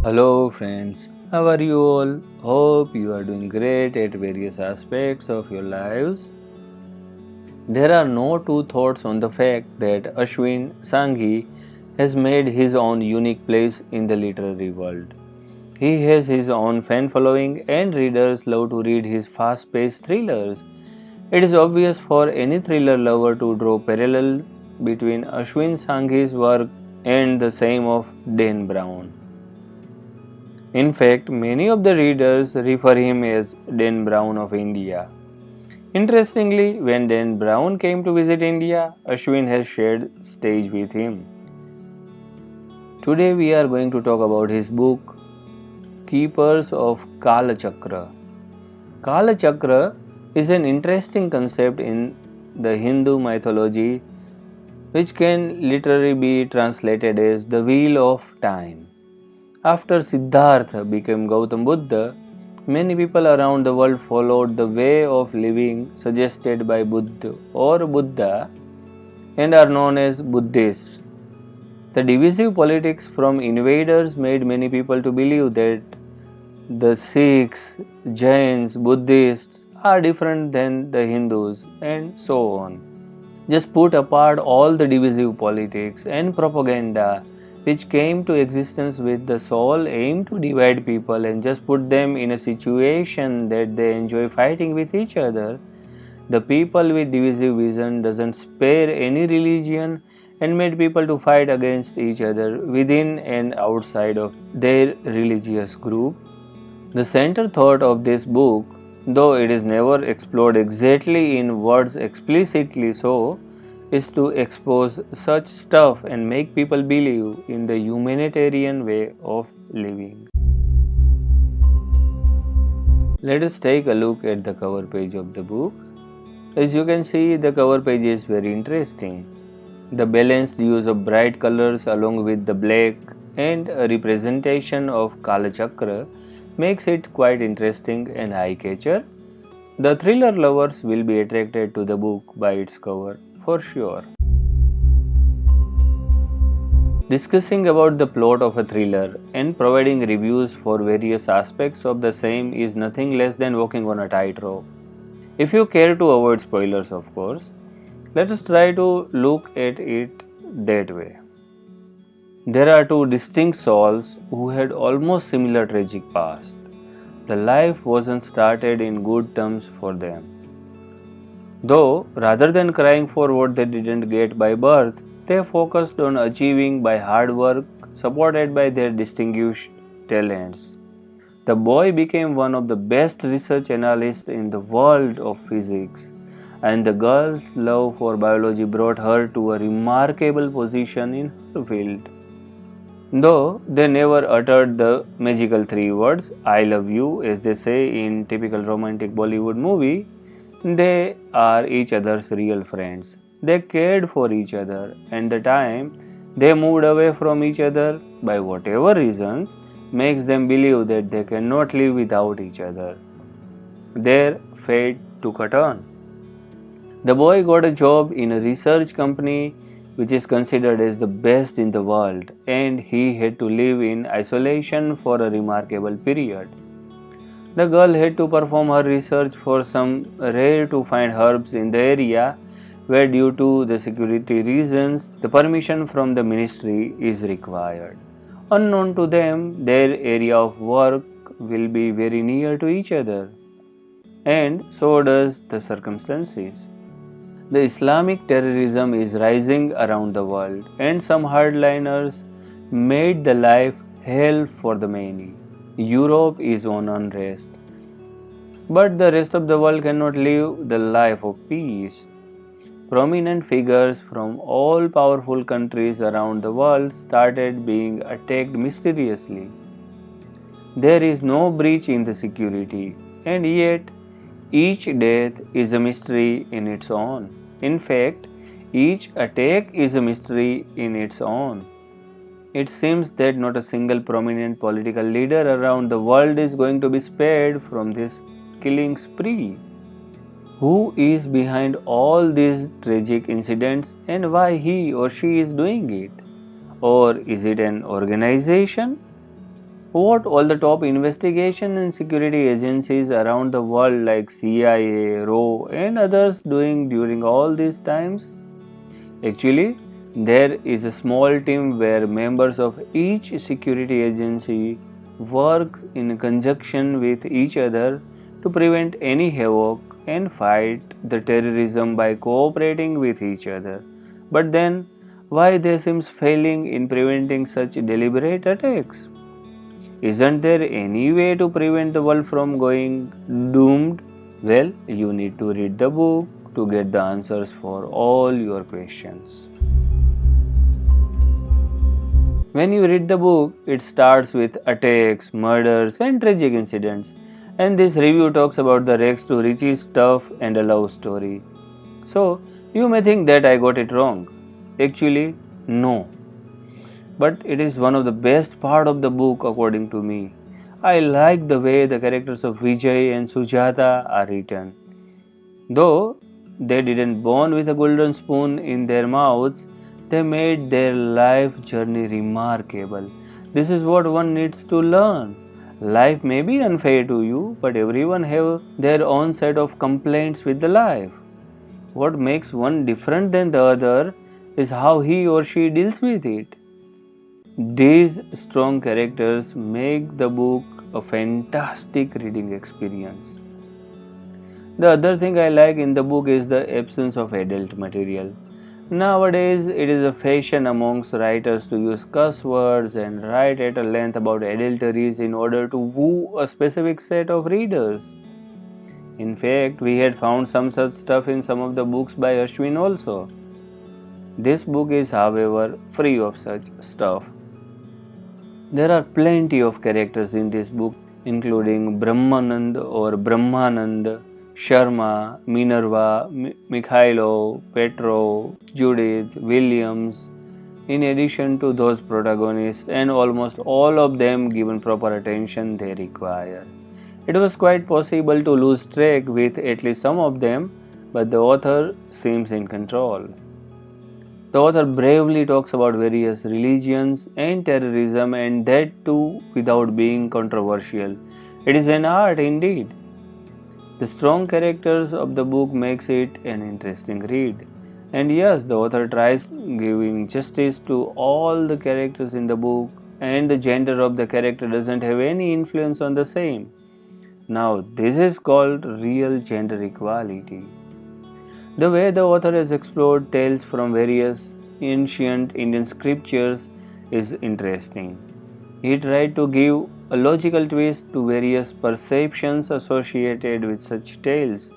Hello friends, how are you all? Hope you are doing great at various aspects of your lives. There are no two thoughts on the fact that Ashwin Sanghi has made his own unique place in the literary world. He has his own fan following and readers love to read his fast-paced thrillers. It is obvious for any thriller lover to draw parallels between Ashwin Sanghi's work and the same of Dan Brown. In fact, many of the readers refer him as Dan Brown of India. Interestingly, when Dan Brown came to visit India, Ashwin has shared stage with him. Today we are going to talk about his book Keepers of Kala Chakra. Kala Chakra is an interesting concept in the Hindu mythology which can literally be translated as the wheel of time. After Siddhartha became Gautam Buddha, many people around the world followed the way of living suggested by Buddha or Buddha and are known as Buddhists. The divisive politics from invaders made many people to believe that the Sikhs, Jains, Buddhists are different than the Hindus and so on. Just put apart all the divisive politics and propaganda which came to existence with the sole aim to divide people and just put them in a situation that they enjoy fighting with each other. The people with divisive vision doesn't spare any religion and made people to fight against each other within and outside of their religious group. The center thought of this book, though it is never explored exactly in words explicitly so, is to expose such stuff and make people believe in the humanitarian way of living. Let us take a look at the cover page of the book. As you can see, the cover page is very interesting. The balanced use of bright colors along with the black and a representation of Kala Chakra makes it quite interesting and eye-catcher. The thriller lovers will be attracted to the book by its cover for sure. Discussing about the plot of a thriller and providing reviews for various aspects of the same is nothing less than walking on a tightrope. If you care to avoid spoilers, of course, let us try to look at it that way. There are two distinct souls who had almost similar tragic past. The life wasn't started in good terms for them. Though, rather than crying for what they didn't get by birth, they focused on achieving by hard work, supported by their distinguished talents. The boy became one of the best research analysts in the world of physics, and the girl's love for biology brought her to a remarkable position in her field. Though they never uttered the magical three words, I love you, as they say in typical romantic Bollywood movie, they are each other's real friends. They cared for each other, and the time they moved away from each other by whatever reasons makes them believe that they cannot live without each other. Their fate took a turn. The boy got a job in a research company which is considered as the best in the world, and he had to live in isolation for a remarkable period. The girl had to perform her research for some rare to find herbs in the area where, due to the security reasons, the permission from the ministry is required. Unknown to them, their area of work will be very near to each other, and so does the circumstances. The Islamic terrorism is rising around the world, and some hardliners made the life hell for the many. Europe is on unrest, but the rest of the world cannot live the life of peace. Prominent figures from all powerful countries around the world started being attacked mysteriously. There is no breach in the security, and yet each death is a mystery in its own. In fact, each attack is a mystery in its own. It seems that not a single prominent political leader around the world is going to be spared from this killing spree. Who is behind all these tragic incidents and why he or she is doing it? Or is it an organization? What all the top investigation and security agencies around the world like CIA, RAW and others doing during all these times? Actually, there is a small team where members of each security agency work in conjunction with each other to prevent any havoc and fight the terrorism by cooperating with each other. But then, why they seems failing in preventing such deliberate attacks? Isn't there any way to prevent the world from going doomed? Well, you need to read the book to get the answers for all your questions. When you read the book, it starts with attacks, murders, and tragic incidents. And this review talks about the rags to riches stuff and a love story. So, you may think that I got it wrong. Actually, no. But it is one of the best part of the book according to me. I like the way the characters of Vijay and Sujata are written. Though they didn't born with a golden spoon in their mouths, they made their life journey remarkable. This is what one needs to learn. Life may be unfair to you, but everyone have their own set of complaints with the life. What makes one different than the other is how he or she deals with it. These strong characters make the book a fantastic reading experience. The other thing I like in the book is the absence of adult material. Nowadays, it is a fashion amongst writers to use curse words and write at a length about adulteries in order to woo a specific set of readers. In fact, we had found some such stuff in some of the books by Ashwin also. This book is, however, free of such stuff. There are plenty of characters in this book, including Brahmanand or Brahmanand, Sharma, Minerva, Mikhailo, Petro, Judith, Williams, in addition to those protagonists, and almost all of them given proper attention they require. It was quite possible to lose track with at least some of them, but the author seems in control. The author bravely talks about various religions and terrorism, and that too without being controversial. It is an art indeed. The strong characters of the book makes it an interesting read. And yes, the author tries giving justice to all the characters in the book, and the gender of the character doesn't have any influence on the same. Now, this is called real gender equality. The way the author has explored tales from various ancient Indian scriptures is interesting. He tried to give a logical twist to various perceptions associated with such tales.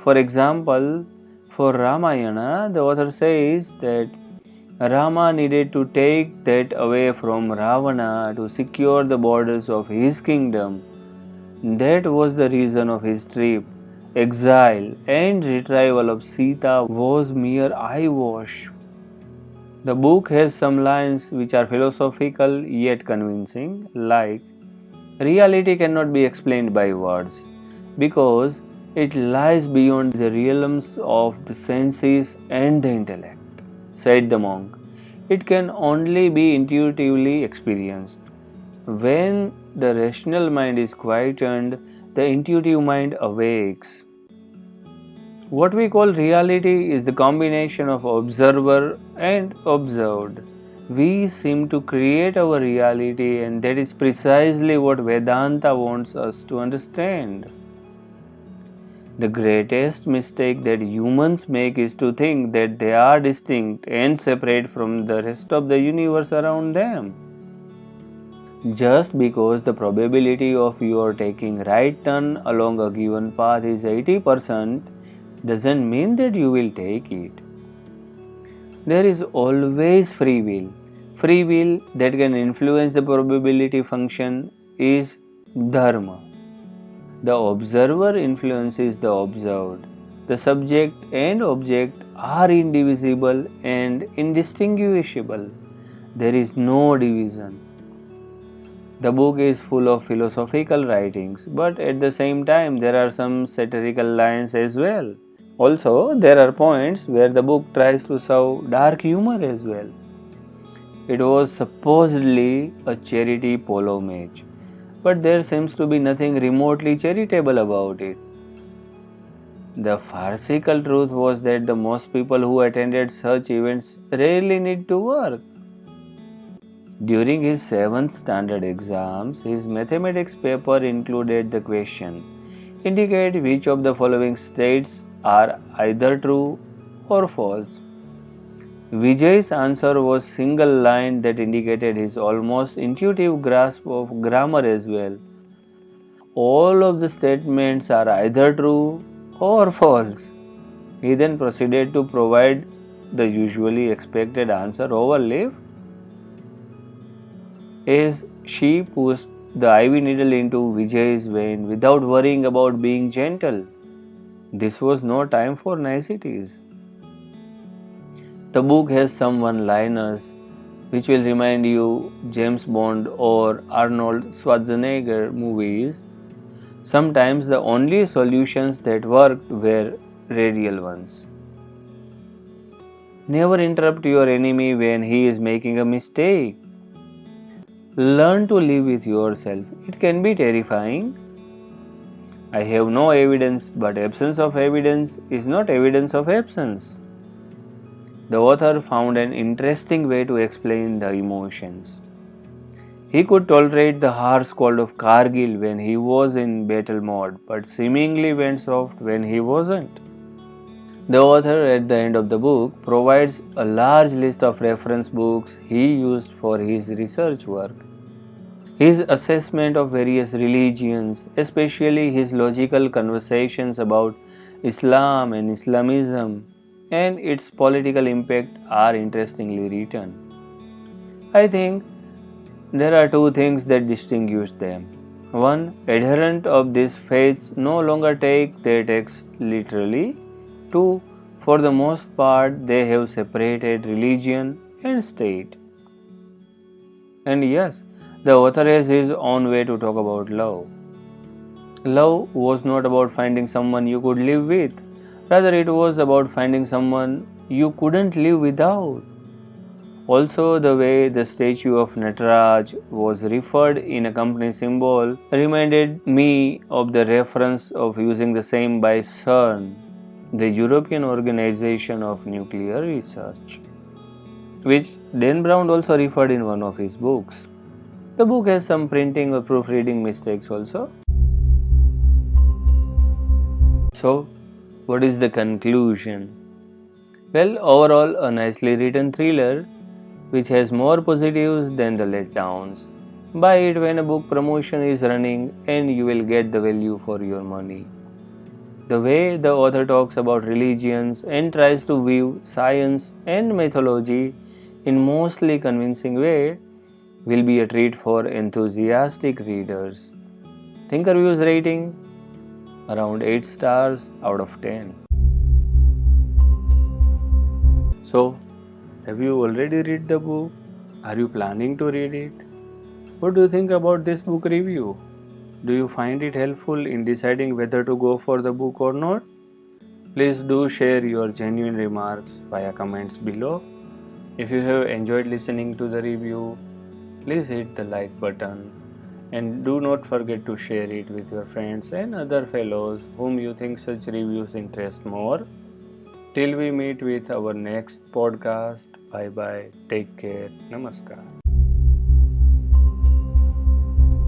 For example, for Ramayana, the author says that Rama needed to take that away from Ravana to secure the borders of his kingdom. That was the reason of his trip. Exile and retrieval of Sita was mere eyewash. The book has some lines which are philosophical yet convincing, like reality cannot be explained by words because it lies beyond the realms of the senses and the intellect. Said the monk, it can only be intuitively experienced. When the rational mind is quietened, the intuitive mind awakes. What we call reality is the combination of observer and observed. We seem to create our reality, and that is precisely what Vedanta wants us to understand. The greatest mistake that humans make is to think that they are distinct and separate from the rest of the universe around them. Just because the probability of your taking right turn along a given path is 80% doesn't mean that you will take it. There is always free will. Free will that can influence the probability function is dharma. The observer influences the observed. The subject and object are indivisible and indistinguishable. There is no division. The book is full of philosophical writings, but at the same time there are some satirical lines as well. Also, there are points where the book tries to serve dark humor as well. It was supposedly a charity polo match. but there seems to be nothing remotely charitable about it. The farcical truth was that the most people who attended such events rarely need to work. During his 7th standard exams, his mathematics paper included the question: indicate which of the following states are either true or false. Vijay's answer was single line that indicated his almost intuitive grasp of grammar as well. All of the statements are either true or false. He then proceeded to provide the usually expected answer over leave. As she pushed the IV needle into Vijay's vein without worrying about being gentle. This was no time for niceties. The book has some one-liners which will remind you James Bond or Arnold Schwarzenegger movies. Sometimes the only solutions that worked were radial ones. Never interrupt your enemy when he is making a mistake. Learn to live with yourself. It can be terrifying. I have no evidence, but absence of evidence is not evidence of absence. The author found an interesting way to explain the emotions. He could tolerate the harsh cold of Kargil when he was in battle mode, but seemingly went soft when he wasn't. The author at the end of the book provides a large list of reference books he used for his research work. His assessment of various religions, especially his logical conversations about Islam and Islamism and its political impact, are interestingly written. I think there are two things that distinguish them. One, adherents of these faiths no longer take their text literally. Two, for the most part, they have separated religion and state. And yes, the author has his own way to talk about love. Love was not about finding someone you could live with. Rather, it was about finding someone you couldn't live without. Also, the way the statue of Nataraj was referred in a company symbol reminded me of the reference of using the same by CERN, the European Organization of Nuclear Research, which Dan Brown also referred in one of his books. The book has some printing or proofreading mistakes also. So, what is the conclusion? Well, overall, a nicely written thriller which has more positives than the letdowns. Buy it when a book promotion is running and you will get the value for your money. The way the author talks about religions and tries to weave science and mythology in mostly convincing way will be a treat for enthusiastic readers. Thinkerview's rating around 8 stars out of 10. So, have you already read the book? Are you planning to read it? What do you think about this book review? Do you find it helpful in deciding whether to go for the book or not? Please do share your genuine remarks via comments below. If you have enjoyed listening to the review, please hit the like button and do not forget to share it with your friends and other fellows whom you think such reviews interest more. Till we meet with our next podcast, bye bye, take care, namaskar.